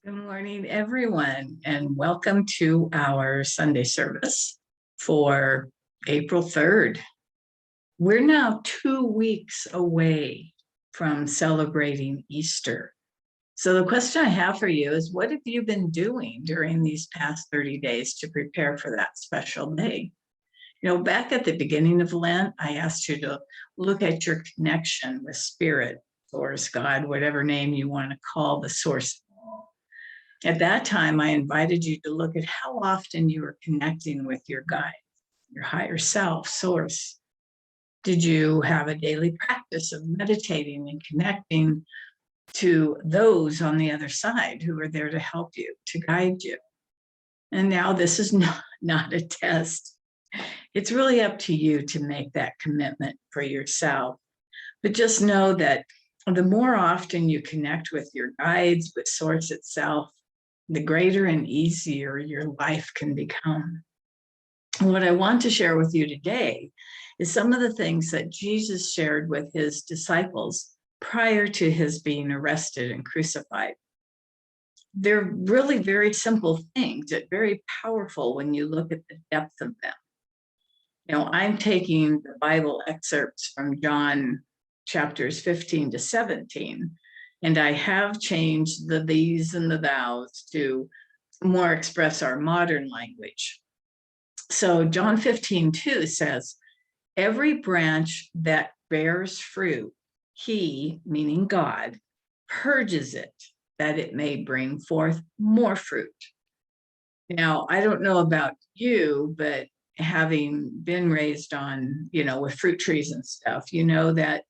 Good morning, everyone, and welcome to our Sunday service for April 3rd. We're now 2 weeks away from celebrating Easter. So the question I have for you is, what have you been doing during these past 30 days to prepare for that special day? Back at the beginning of Lent, I asked you to look at your connection with Spirit, Source, God, whatever name you want to call the source. At that time, I invited you to look at how often you were connecting with your guide, your higher self, Source. Did you have a daily practice of meditating and connecting to those on the other side who are there to help you, to guide you? And now this is not a test. It's really up to you to make that commitment for yourself. But just know that the more often you connect with your guides, with Source itself, the greater and easier your life can become. And what I want to share with you today is some of the things that Jesus shared with his disciples prior to his being arrested and crucified. They're really very simple things, but very powerful when you look at the depth of them. I'm taking the Bible excerpts from John chapters 15 to 17, and I have changed the these and the thous to more express our modern language. So John 15:2 says, every branch that bears fruit, he, meaning God, purges it, that it may bring forth more fruit. Now, I don't know about you, but having been raised on, with fruit trees and stuff, you know that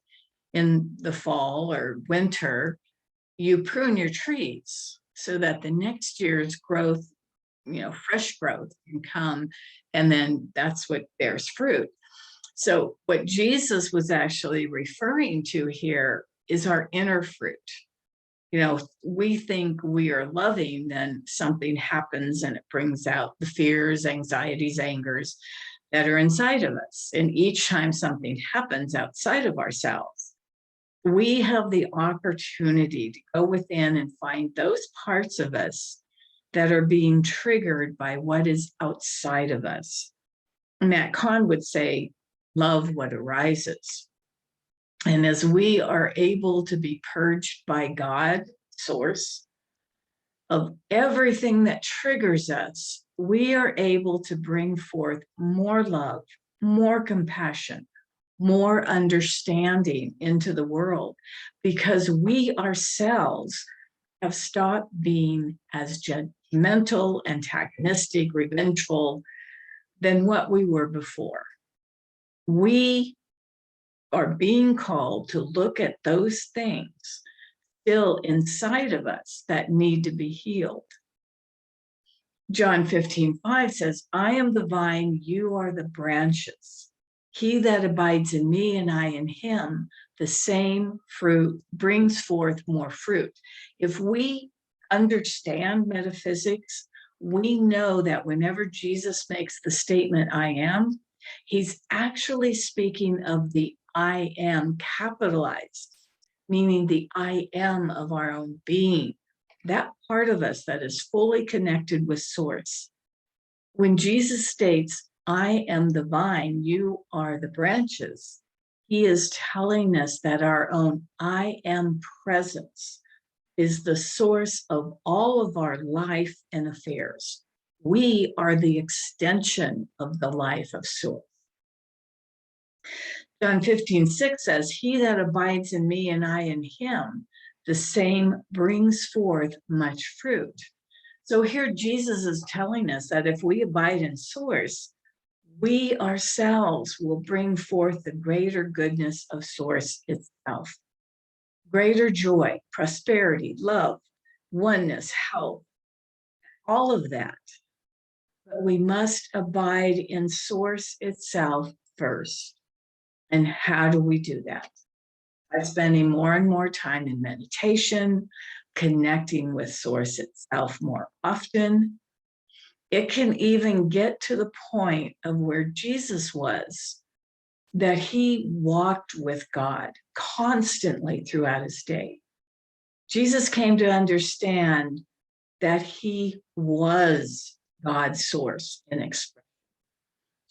in the fall or winter, you prune your trees so that the next year's growth, fresh growth can come, and then that's what bears fruit. So what Jesus was actually referring to here is our inner fruit. We think we are loving, then something happens and it brings out the fears, anxieties, angers that are inside of us. And each time something happens outside of ourselves, we have the opportunity to go within and find those parts of us that are being triggered by what is outside of us. Matt Kahn would say, love what arises. And as we are able to be purged by God, Source, of everything that triggers us, we are able to bring forth more love, more compassion, more understanding into the world, because we ourselves have stopped being as judgmental, antagonistic, revengeful than what we were before. We are being called to look at those things still inside of us that need to be healed. John 15:5 says, I am the vine, you are the branches. He that abides in me and I in him, the same fruit brings forth more fruit. If we understand metaphysics, we know that whenever Jesus makes the statement, I am, he's actually speaking of the I am capitalized, meaning the I am of our own being, that part of us that is fully connected with Source. When Jesus states, I am the vine, you are the branches, he is telling us that our own I am presence is the source of all of our life and affairs. We are the extension of the life of Source. John 15:6 says, he that abides in me and I in him, the same brings forth much fruit. So here Jesus is telling us that if we abide in Source, we ourselves will bring forth the greater goodness of Source itself. Greater joy, prosperity, love, oneness, health, all of that. But we must abide in Source itself first. And how do we do that? By spending more and more time in meditation, connecting with Source itself more often. It can even get to the point of where Jesus was, that he walked with God constantly throughout his day. Jesus came to understand that he was God's source and expression,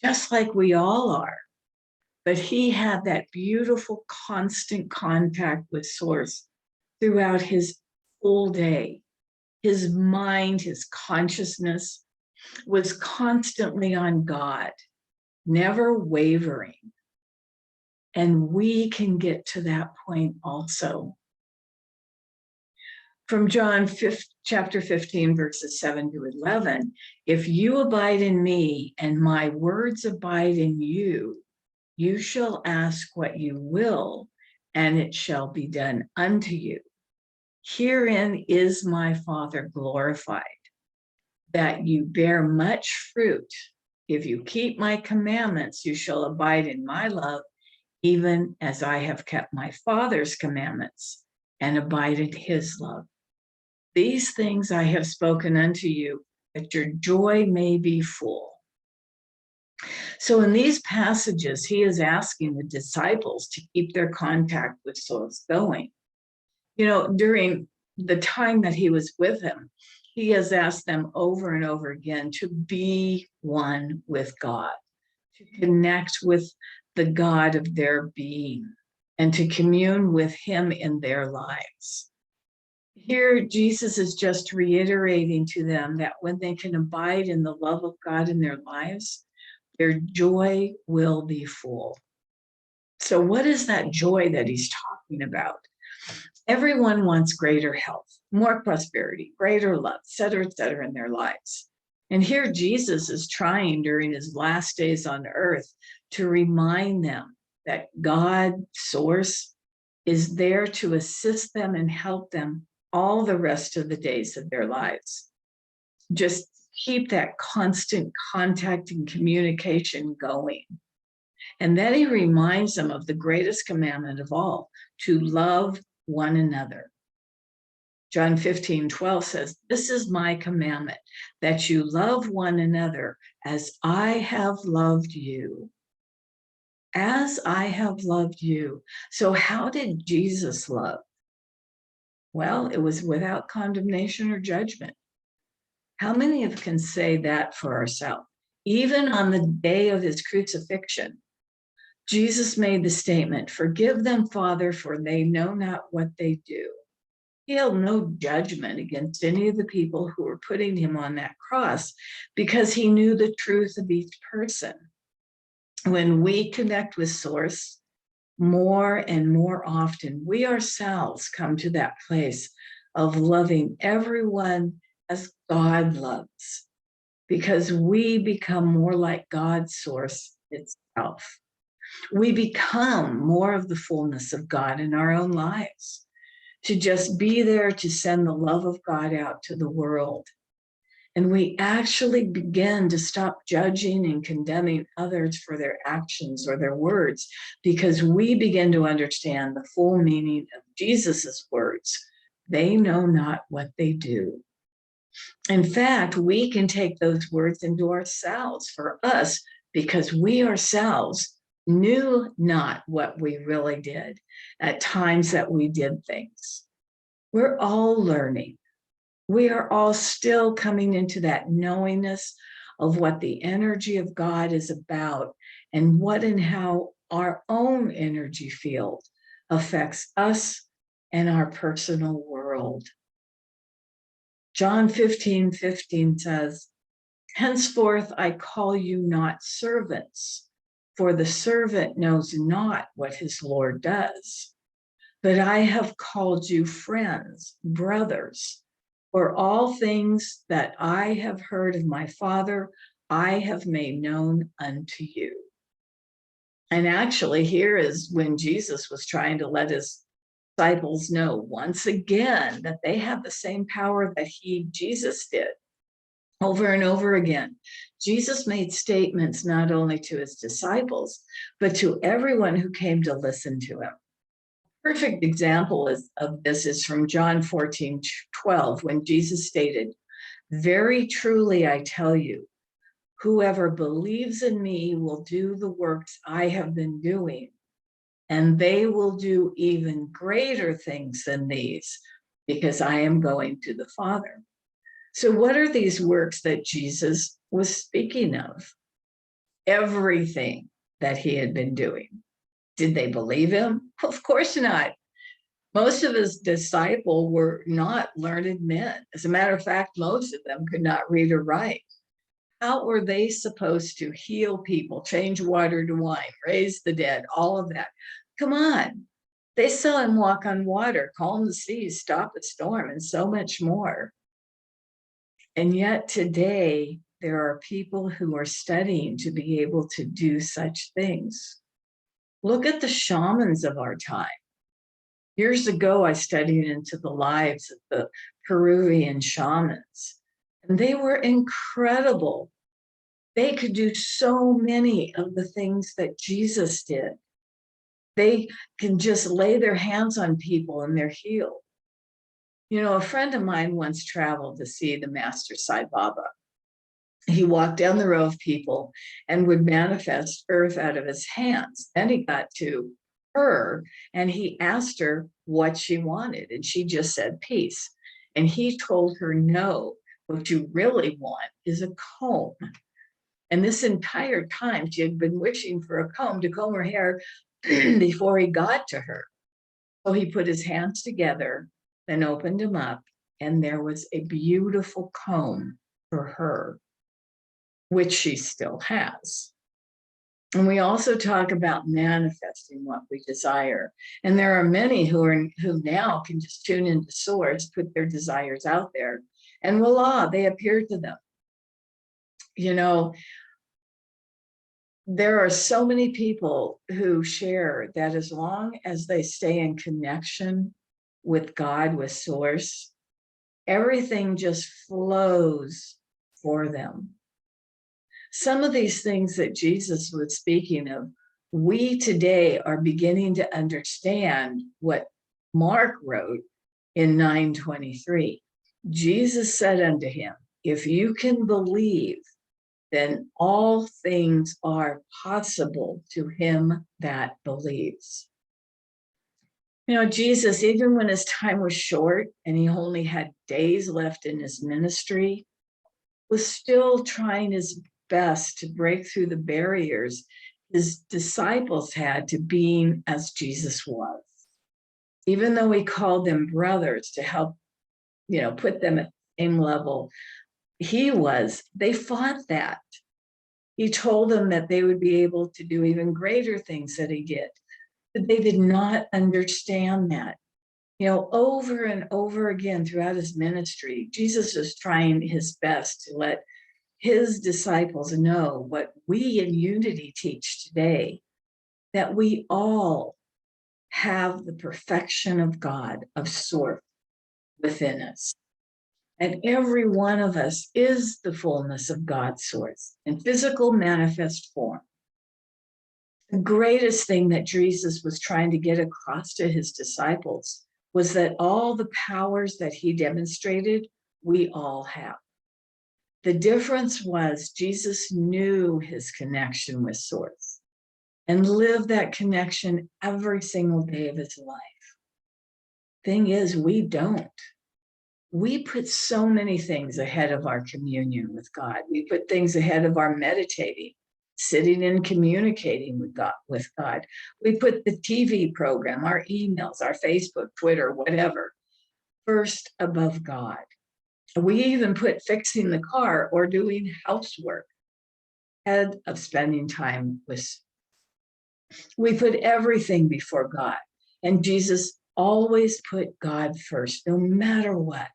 just like we all are. But he had that beautiful constant contact with source throughout his whole day. His mind, his consciousness was constantly on God, never wavering. And we can get to that point also. From John chapter 15, verses 7 to 11, if you abide in me and my words abide in you, you shall ask what you will, and it shall be done unto you. Herein is my Father glorified, that you bear much fruit. If you keep my commandments, you shall abide in my love, even as I have kept my Father's commandments and abide in his love. These things I have spoken unto you, that your joy may be full. So in these passages, he is asking the disciples to keep their contact with source going. You know, during the time that he was with them, he has asked them over and over again to be one with God, to connect with the God of their being, and to commune with him in their lives. Here, Jesus is just reiterating to them that when they can abide in the love of God in their lives, their joy will be full. So what is that joy that he's talking about? Everyone wants greater health, more prosperity, greater love, et cetera, in their lives. And here Jesus is trying during his last days on earth to remind them that God, source, is there to assist them and help them all the rest of the days of their lives. Just keep that constant contact and communication going. And then he reminds them of the greatest commandment of all, to love one another. John 15:12 says, this is my commandment, that you love one another as I have loved you. As I have loved you. So how did Jesus love? Well, it was without condemnation or judgment. How many of us can say that for ourselves? Even on the day of his crucifixion, Jesus made the statement, forgive them, Father, for they know not what they do. He held no judgment against any of the people who were putting him on that cross because he knew the truth of each person. When we connect with Source more and more often, we ourselves come to that place of loving everyone as God loves, because we become more like God's source itself. We become more of the fullness of God in our own lives, to just be there to send the love of God out to the world. And we actually begin to stop judging and condemning others for their actions or their words, because we begin to understand the full meaning of Jesus's words. They know not what they do. In fact, we can take those words into ourselves for us, because we ourselves knew not what we really did at times that we did things. We're all learning. We are all still coming into that knowingness of what the energy of God is about, and what and how our own energy field affects us and our personal world. John 15:15 says, henceforth I call you not servants, for the servant knows not what his Lord does. But I have called you friends, brothers, for all things that I have heard of my Father, I have made known unto you. And actually, here is when Jesus was trying to let his disciples know once again that they have the same power that Jesus did. Over and over again, Jesus made statements not only to his disciples, but to everyone who came to listen to him. Perfect example of this is from John 14:12, when Jesus stated, very truly I tell you, whoever believes in me will do the works I have been doing, and they will do even greater things than these, because I am going to the Father. So what are these works that Jesus was speaking of? Everything that he had been doing. Did they believe him? Of course not. Most of his disciples were not learned men. As a matter of fact, most of them could not read or write. How were they supposed to heal people, change water to wine, raise the dead, all of that? Come on. They saw him walk on water, calm the seas, stop a storm, and so much more. And yet today, there are people who are studying to be able to do such things. Look at the shamans of our time. Years ago, I studied into the lives of the Peruvian shamans, and they were incredible. They could do so many of the things that Jesus did. They can just lay their hands on people and they're healed. You know, a friend of mine once traveled to see the Master Sai Baba. He walked down the row of people and would manifest earth out of his hands. Then he got to her and he asked her what she wanted. And she just said, peace. And he told her, no, what you really want is a comb. And this entire time, she had been wishing for a comb to comb her hair before he got to her. So he put his hands together, then opened them up, and there was a beautiful comb for her, which she still has. And we also talk about manifesting what we desire. And there are many who now can just tune into source, put their desires out there, and voila, they appear to them. You know, there are so many people who share that as long as they stay in connection with God, with source, everything just flows for them. Some of these things that Jesus was speaking of, we today are beginning to understand what Mark wrote in 9:23. Jesus said unto him, if you can believe, then all things are possible to him that believes. You know, Jesus, even when his time was short and he only had days left in his ministry, was still trying his best to break through the barriers his disciples had to being as Jesus was. Even though he called them brothers to help, you know, put them at the same level they fought that. He told them that they would be able to do even greater things that he did, but they did not understand that. You know, over and over again throughout his ministry, Jesus was trying his best to let his disciples know what we in Unity teach today, that we all have the perfection of God, of source within us. And every one of us is the fullness of God's source in physical manifest form. The greatest thing that Jesus was trying to get across to his disciples was that all the powers that he demonstrated, we all have. The difference was Jesus knew his connection with source and lived that connection every single day of his life. Thing is, we don't. We put so many things ahead of our communion with God. We put things ahead of our meditating, sitting and communicating with God. We put the TV program, our emails, our Facebook, Twitter, whatever, first above God. We even put fixing the car or doing housework ahead of spending time with. We put everything before God. And Jesus always put God first, no matter what.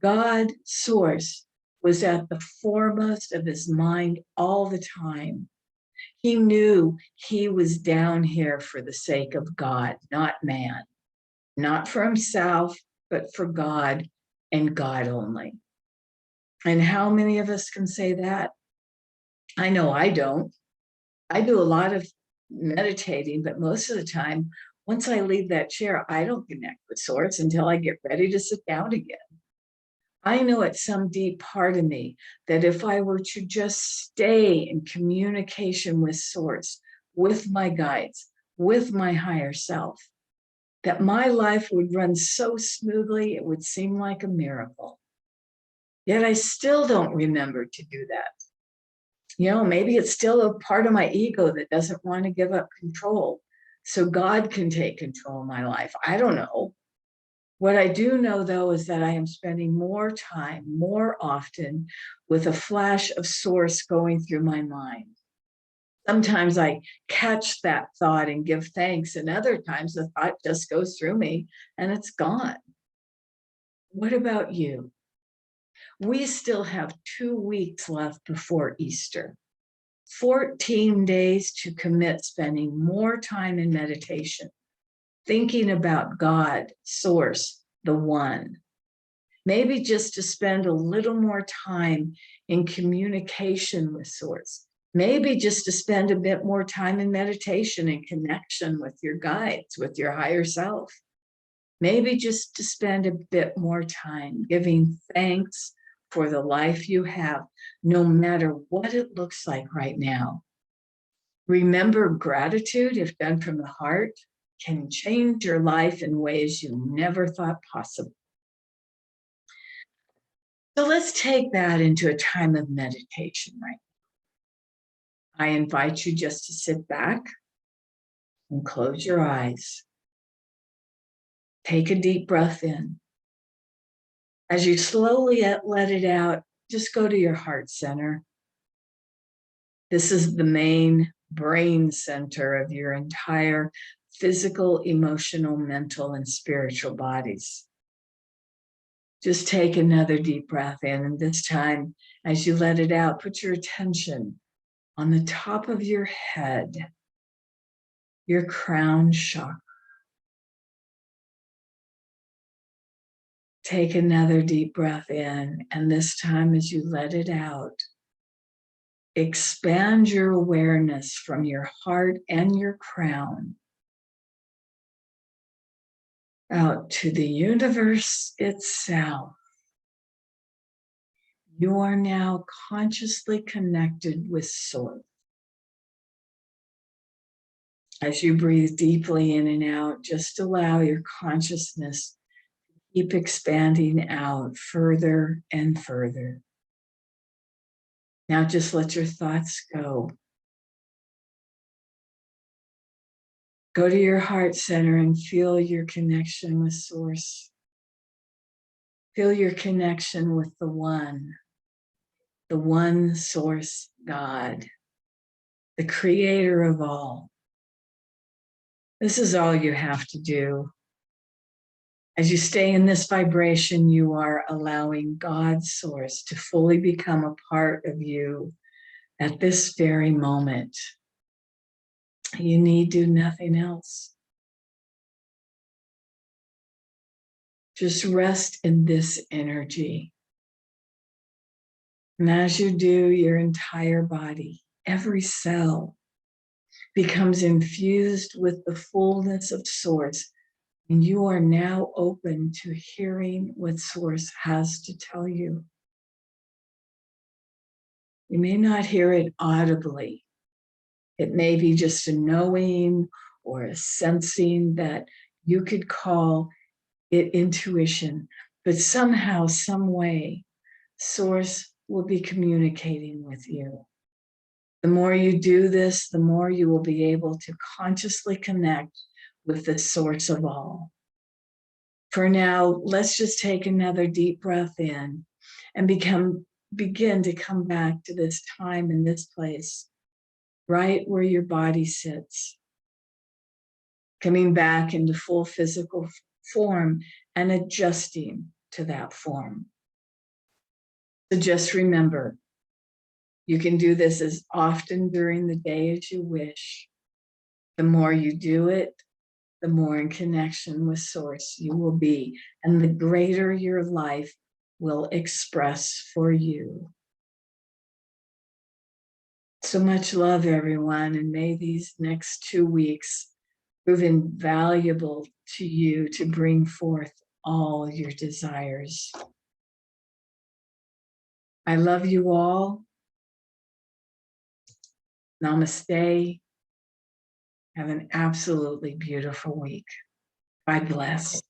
God, source, was at the foremost of his mind all the time. He knew he was down here for the sake of God, not man, not for himself, but for God and God only. And how many of us can say that? I know I don't. I do a lot of meditating, but most of the time, once I leave that chair, I don't connect with source until I get ready to sit down again. I know at some deep part of me that if I were to just stay in communication with source, with my guides, with my higher self, that my life would run so smoothly, it would seem like a miracle. Yet I still don't remember to do that. Maybe it's still a part of my ego that doesn't want to give up control so God can take control of my life. I don't know. What I do know, though, is that I am spending more time, more often, with a flash of source going through my mind. Sometimes I catch that thought and give thanks, and other times the thought just goes through me and it's gone. What about you? We still have 2 weeks left before Easter. 14 days to commit spending more time in meditation, thinking about God, Source, the One. Maybe just to spend a little more time in communication with Source. Maybe just to spend a bit more time in meditation and connection with your guides, with your higher self. Maybe just to spend a bit more time giving thanks for the life you have, no matter what it looks like right now. Remember, gratitude, if done from the heart, can change your life in ways you never thought possible. So let's take that into a time of meditation right now. I invite you just to sit back and close your eyes. Take a deep breath in. As you slowly let it out, just go to your heart center. This is the main brain center of your entire physical, emotional, mental, and spiritual bodies. Just take another deep breath in, and this time, as you let it out, put your attention on the top of your head, your crown chakra. Take another deep breath in, and this time, as you let it out, expand your awareness from your heart and your crown out to the universe itself. You are now consciously connected with Source. As you breathe deeply in and out, just allow your consciousness to keep expanding out further and further. Now just let your thoughts go. Go to your heart center and feel your connection with Source. Feel your connection with the One Source God, the creator of all. This is all you have to do. As you stay in this vibration, you are allowing God's Source to fully become a part of you at this very moment. You need do nothing else. Just rest in this energy. And as you do, your entire body, every cell, becomes infused with the fullness of Source. And you are now open to hearing what Source has to tell you. You may not hear it audibly. It may be just a knowing or a sensing that you could call it intuition, but somehow, some way, Source will be communicating with you. The more you do this, the more you will be able to consciously connect with the Source of all. For now, let's just take another deep breath in and begin to come back to this time and this place, right where your body sits. Coming back into full physical form and adjusting to that form. So just remember, you can do this as often during the day as you wish. The more you do it, the more in connection with Source you will be, and the greater your life will express for you. So much love, everyone, and may these next 2 weeks prove invaluable to you to bring forth all your desires. I love you all. Namaste. Have an absolutely beautiful week. God bless.